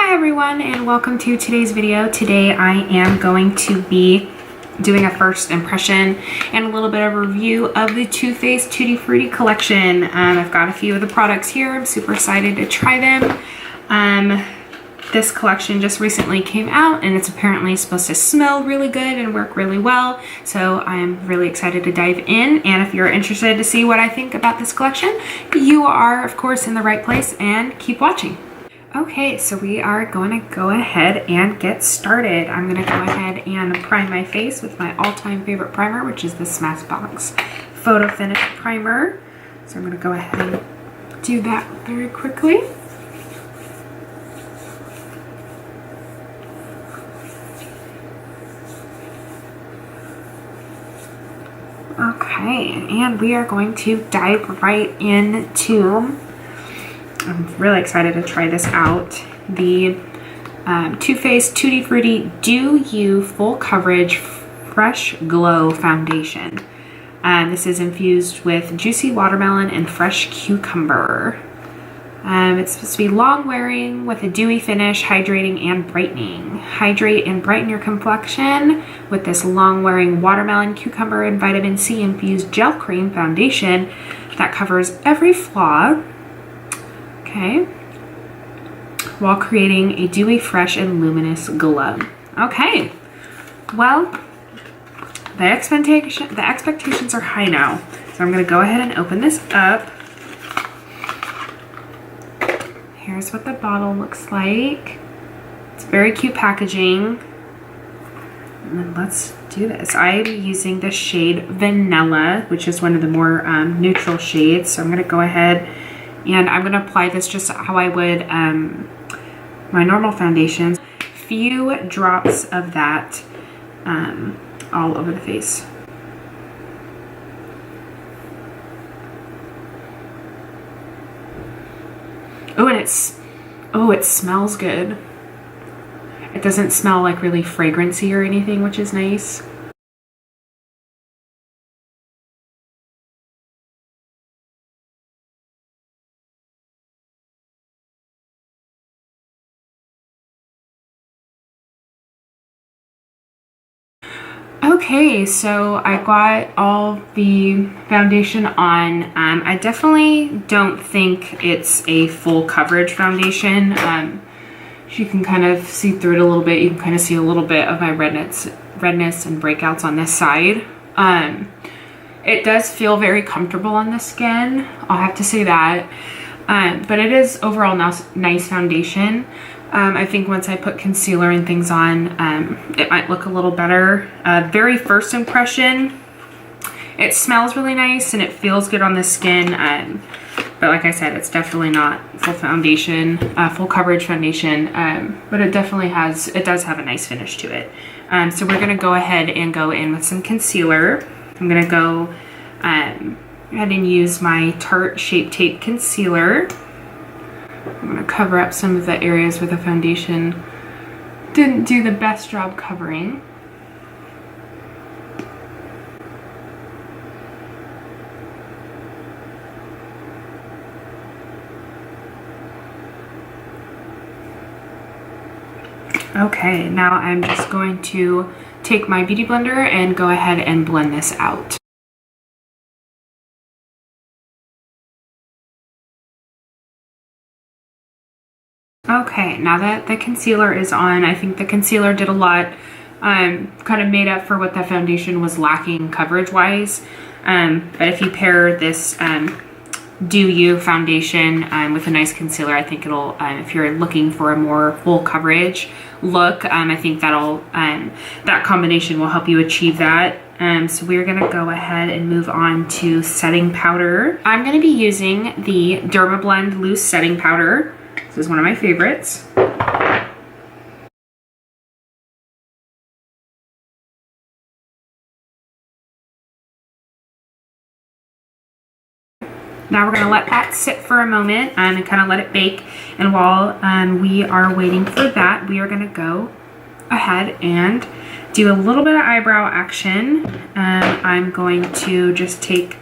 Hi everyone, and welcome to today's video. Today I am going to be doing a first impression and a little bit of a review of the Too Faced Tutti Frutti collection. I've got a few of the products here. I'm super excited to try them. This collection just recently came out and it's apparently supposed to smell really good and work really well. So I am really excited to dive in. And if you're interested to see what I think about this collection, you are of course in the right place, and keep watching. Okay, so we are going to go ahead and get started. I'm going to go ahead and prime my face with my all-time favorite primer, which is the Smashbox Photo Finish Primer. So I'm going to go ahead and do that very quickly. Okay, and we are going to dive right into, I'm really excited to try this out, the Too Faced Tutti Frutti Do You Full Coverage Fresh Glow Foundation. This is infused with juicy watermelon and fresh cucumber. It's supposed to be long wearing with a dewy finish, hydrating and brightening. Hydrate and brighten your complexion with this long wearing watermelon, cucumber and vitamin C infused gel cream foundation that covers every flaw. Okay, while creating a dewy, fresh, and luminous glow. Okay, well, the expectations are high now, so I'm going to go ahead and open this up. Here's what the bottle looks like. It's very cute packaging. And then let's do this. I'm using the shade Vanilla, which is one of the more neutral shades. So I'm going to go ahead and I'm going to apply this just how I would my normal foundations. Few drops of that all over the face. Oh, it smells good. It doesn't smell like really fragrancy or anything, which is nice. Okay, so I got all the foundation on. I definitely don't think it's a full coverage foundation. You can kind of see through it a little bit. You can kind of see a little bit of my redness and breakouts on this side. It does feel very comfortable on the skin, I'll have to say that. But it is overall nice foundation. I think once I put concealer and things on, it might look a little better. Very first impression, it smells really nice and it feels good on the skin. But like I said, it's definitely not full foundation, full coverage foundation. But it definitely does have a nice finish to it. So we're gonna go ahead and go in with some concealer. I'm gonna go ahead and use my Tarte Shape Tape Concealer. I'm going to cover up some of the areas where the foundation didn't do the best job covering. Okay, now I'm just going to take my beauty blender and go ahead and blend this out. Okay, now that the concealer is on, I think the concealer did a lot, kind of made up for what the foundation was lacking coverage-wise. But if you pair this Do You foundation with a nice concealer, I think it'll, if you're looking for a more full coverage look, I think that combination will help you achieve that. So we're gonna go ahead and move on to setting powder. I'm gonna be using the Dermablend Loose Setting Powder. This is one of my favorites. Now we're going to let that sit for a moment and kind of let it bake. And while we are waiting for that, we are going to go ahead and do a little bit of eyebrow action. I'm going to just take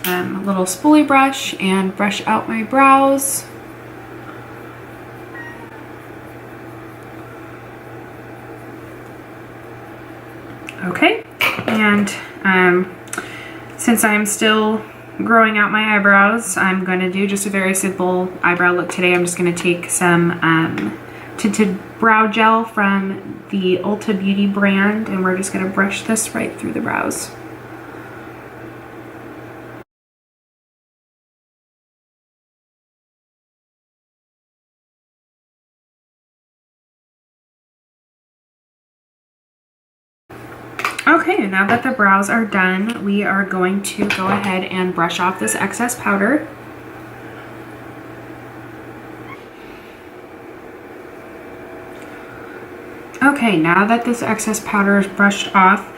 a little spoolie brush and brush out my brows. Okay, and since I'm still growing out my eyebrows, I'm going to do just a very simple eyebrow look today. I'm just going to take some tinted brow gel from the Ulta Beauty brand, and we're just going to brush this right through the brows. Okay, now that the brows are done, we are going to go ahead and brush off this excess powder. Okay, now that this excess powder is brushed off,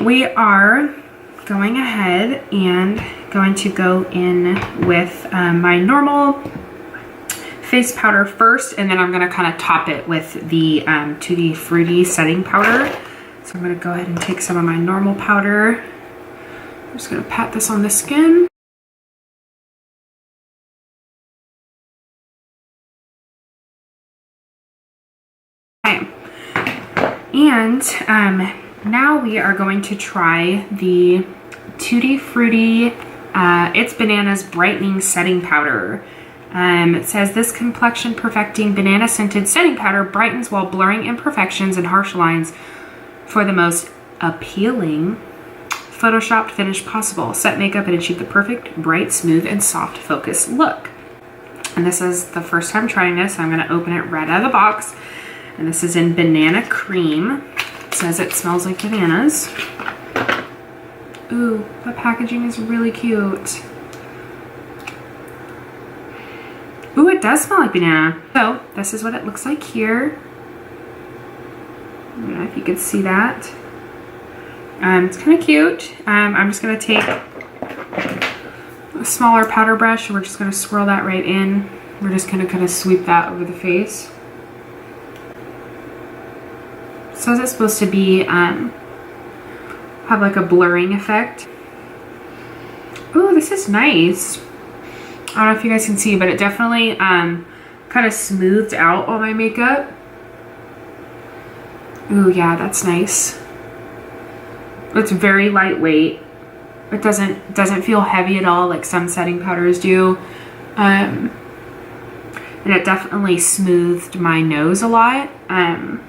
we are going ahead and going to go in with my normal face powder first, and then I'm going to kind of top it with the Tutti Frutti setting powder. So I'm going to go ahead and take some of my normal powder. I'm just going to pat this on the skin. Okay. And now we are going to try the Tutti Frutti It's Bananas Brightening Setting Powder. It says this complexion perfecting banana scented setting powder brightens while blurring imperfections and harsh lines for the most appealing photoshopped finish possible. Set makeup and achieve the perfect bright, smooth, and soft focus look. And this is the first time trying this. I'm going to open it right out of the box. And this is in banana cream. It says it smells like bananas. Ooh, the packaging is really cute. Ooh, it does smell like banana. So this is what it looks like here. I don't know if you could see that. It's kind of cute. I'm just going to take a smaller powder brush and we're just going to swirl that right in. We're just going to kind of sweep that over the face. So is it supposed to be, have like a blurring effect? Ooh, this is nice. I don't know if you guys can see, but it definitely kind of smoothed out all my makeup. Ooh, yeah, that's nice. It's very lightweight. It doesn't feel heavy at all like some setting powders do. And it definitely smoothed my nose a lot. Kind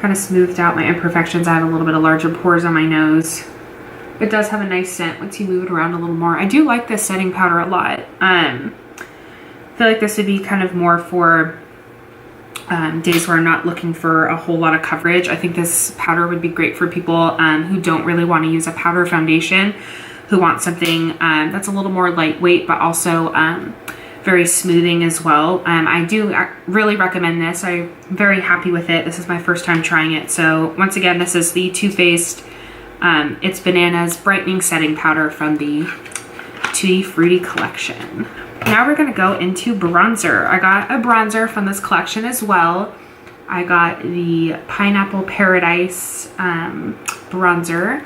of smoothed out my imperfections. I have a little bit of larger pores on my nose. It does have a nice scent once you move it around a little more. I do like this setting powder a lot. I feel like this would be kind of more for days where I'm not looking for a whole lot of coverage. I think this powder would be great for people who don't really want to use a powder foundation, who want something that's a little more lightweight, but also very smoothing as well. I do really recommend this. I'm very happy with it. This is my first time trying it. So once again, this is the Too Faced It's Bananas Brightening Setting Powder from the Tutti Frutti collection. Now we're going to go into bronzer. I got a bronzer from this collection as well. I got the Pineapple Paradise bronzer.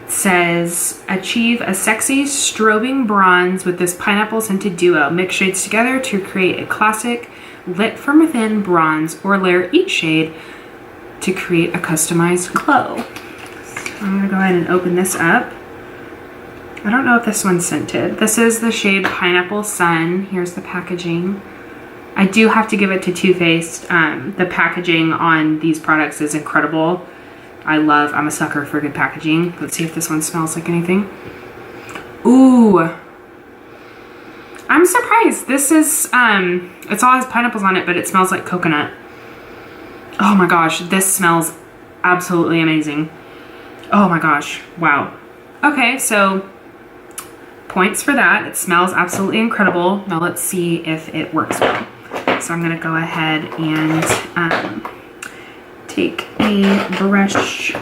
It says, achieve a sexy strobing bronze with this pineapple scented duo. Mix shades together to create a classic lit from within bronze, or layer each shade to create a customized glow. So I'm going to go ahead and open this up. I don't know if this one's scented. This is the shade Pineapple Sun. Here's the packaging. I do have to give it to Too Faced. The packaging on these products is incredible. I'm a sucker for good packaging. Let's see if this one smells like anything. Ooh. I'm surprised. This is, it all has pineapples on it, but it smells like coconut. Oh my gosh, this smells absolutely amazing. Oh my gosh, wow. Okay, so points for that. It smells absolutely incredible. Now let's see if it works well. So I'm gonna go ahead and take a brush,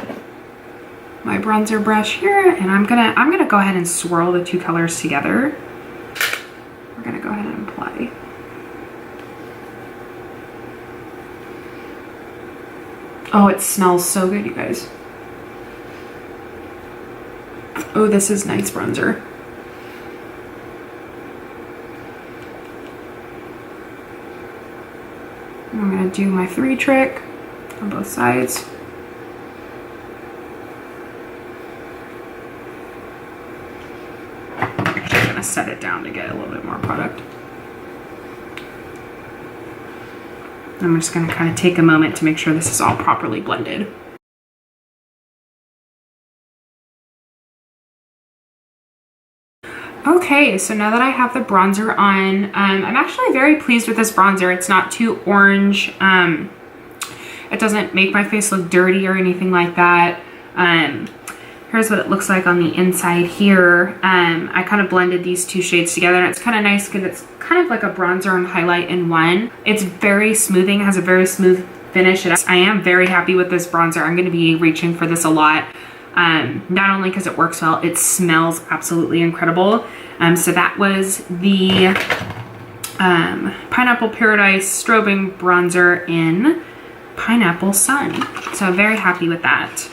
my bronzer brush here, and I'm gonna go ahead and swirl the two colors together. We're gonna go ahead and apply. Oh, it smells so good, you guys. Oh, this is nice bronzer. I'm gonna do my 3 trick on both sides. gonna set it down to get a little bit more product. I'm just gonna kind of take a moment to make sure this is all properly blended. Okay, so now that I have the bronzer on, I'm actually very pleased with this bronzer. It's not too orange. It doesn't make my face look dirty or anything like that. Here's what it looks like on the inside here. I kind of blended these two shades together, and it's kind of nice because it's kind of like a bronzer and highlight in one. It's very smoothing, has a very smooth finish. I am very happy with this bronzer. I'm gonna be reaching for this a lot. Not only because it works well, it smells absolutely incredible. So that was the Pineapple Paradise Strobing Bronzer in Pineapple Sun. So I'm very happy with that.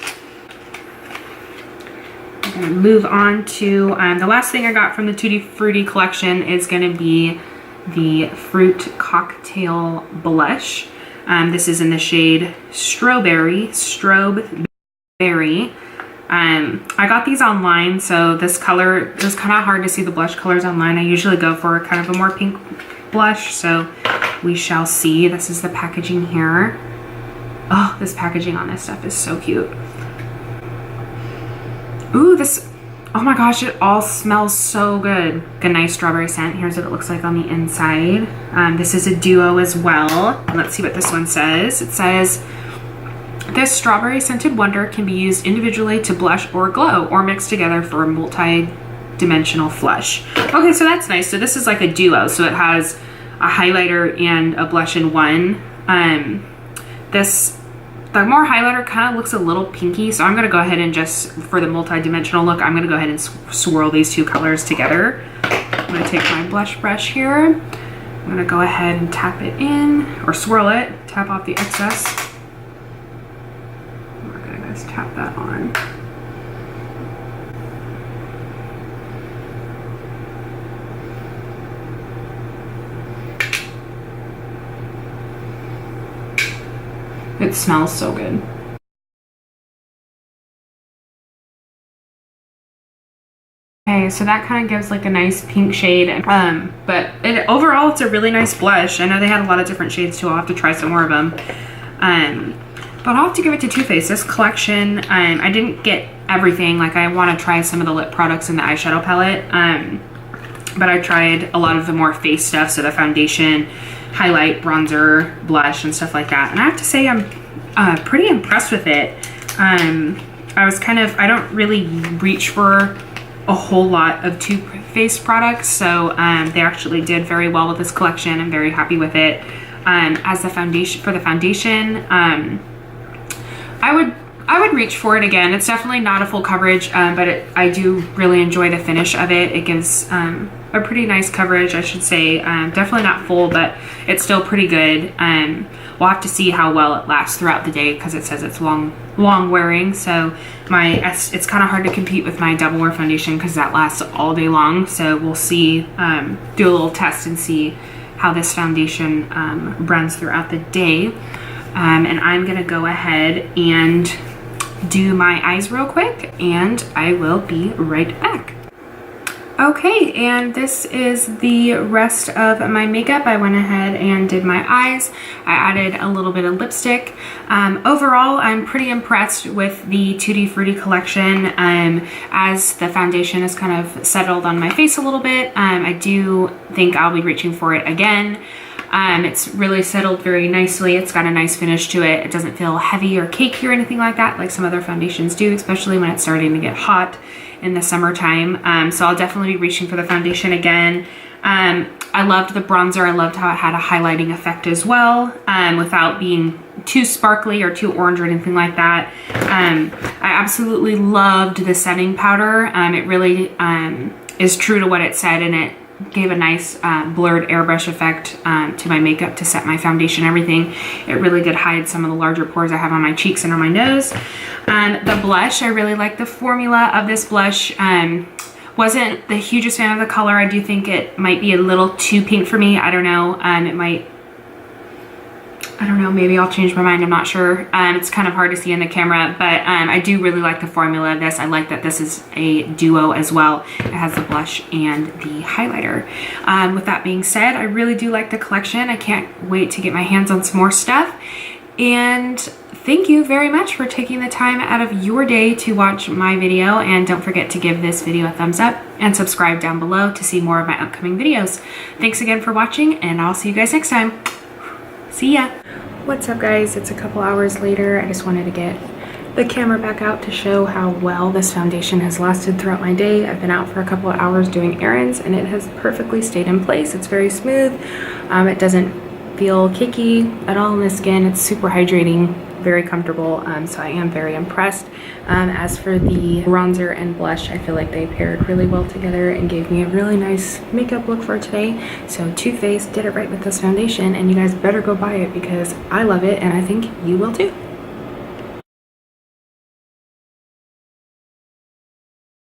I'm gonna move on to the last thing I got from the Tutti Frutti collection is gonna be the Fruit Cocktail Blush. This is in the shade Strawberry. I got these online, so this color, it was kind of hard to see the blush colors online. I usually go for kind of a more pink blush, so we shall see. This is the packaging here. Oh, this packaging on this stuff is so cute. Ooh, this, oh my gosh, it all smells so good. A nice strawberry scent. Here's what it looks like on the inside. This is a duo as well. Let's see what this one says. It says, this strawberry scented wonder can be used individually to blush or glow, or mixed together for a multi-dimensional flush. Okay, so that's nice. So this is like a duo, so it has a highlighter and a blush in one. The more highlighter kind of looks a little pinky, so I'm gonna go ahead and just, for the multi-dimensional look, I'm gonna go ahead and swirl these two colors together. I'm gonna take my blush brush here. I'm gonna go ahead and tap it in, or swirl it, tap off the excess. Just tap that on. It smells so good. Okay, so that kind of gives like a nice pink shade, but overall it's a really nice blush. I know they had a lot of different shades too. I'll have to try some more of them. But I'll have to give it to Too Faced. This collection, I didn't get everything. Like, I want to try some of the lip products in the eyeshadow palette. But I tried a lot of the more face stuff, so the foundation, highlight, bronzer, blush, and stuff like that. And I have to say I'm pretty impressed with it. I don't really reach for a whole lot of Too Faced products, so they actually did very well with this collection. I'm very happy with it. As the foundation, for the foundation, I would reach for it again. It's definitely not a full coverage, but I do really enjoy the finish of it. It gives a pretty nice coverage, I should say. Definitely not full, but it's still pretty good. We'll have to see how well it lasts throughout the day because it says it's long wearing. So it's kind of hard to compete with my double wear foundation because that lasts all day long. So we'll see, do a little test and see how this foundation runs throughout the day. And I'm gonna go ahead and do my eyes real quick, and I will be right back. Okay, and this is the rest of my makeup. I went ahead and did my eyes. I added a little bit of lipstick. Overall, I'm pretty impressed with the Tutti Frutti collection. As the foundation is kind of settled on my face a little bit, I do think I'll be reaching for it again. It's really settled very nicely. It's got a nice finish to it. It doesn't feel heavy or cakey or anything like that, like some other foundations do, especially when it's starting to get hot in the summertime. So I'll definitely be reaching for the foundation again. I loved the bronzer. I loved how it had a highlighting effect as well, without being too sparkly or too orange or anything like that. I absolutely loved the setting powder. It really is true to what it said, and it gave a nice blurred airbrush effect to my makeup to set my foundation and everything. It really did hide some of the larger pores I have on my cheeks and on my nose. The blush, I really like the formula of this blush. Wasn't the hugest fan of the color. I do think it might be a little too pink for me. I don't know. It might I don't know, maybe I'll change my mind, I'm not sure. It's kind of hard to see in the camera, but I do really like the formula of this. I like that this is a duo as well. It has the blush and the highlighter. With that being said, I really do like the collection. I can't wait to get my hands on some more stuff. And thank you very much for taking the time out of your day to watch my video. And don't forget to give this video a thumbs up and subscribe down below to see more of my upcoming videos. Thanks again for watching, and I'll see you guys next time. See ya. What's up, guys? It's a couple hours later. I just wanted to get the camera back out to show how well this foundation has lasted throughout my day. I've been out for a couple of hours doing errands and it has perfectly stayed in place. It's very smooth. It doesn't feel cakey at all in the skin. It's super hydrating, very comfortable, so I am very impressed. As for the bronzer and blush, I feel like they paired really well together and gave me a really nice makeup look for today. So Too Faced did it right with this foundation, and you guys better go buy it because I love it and I think you will too.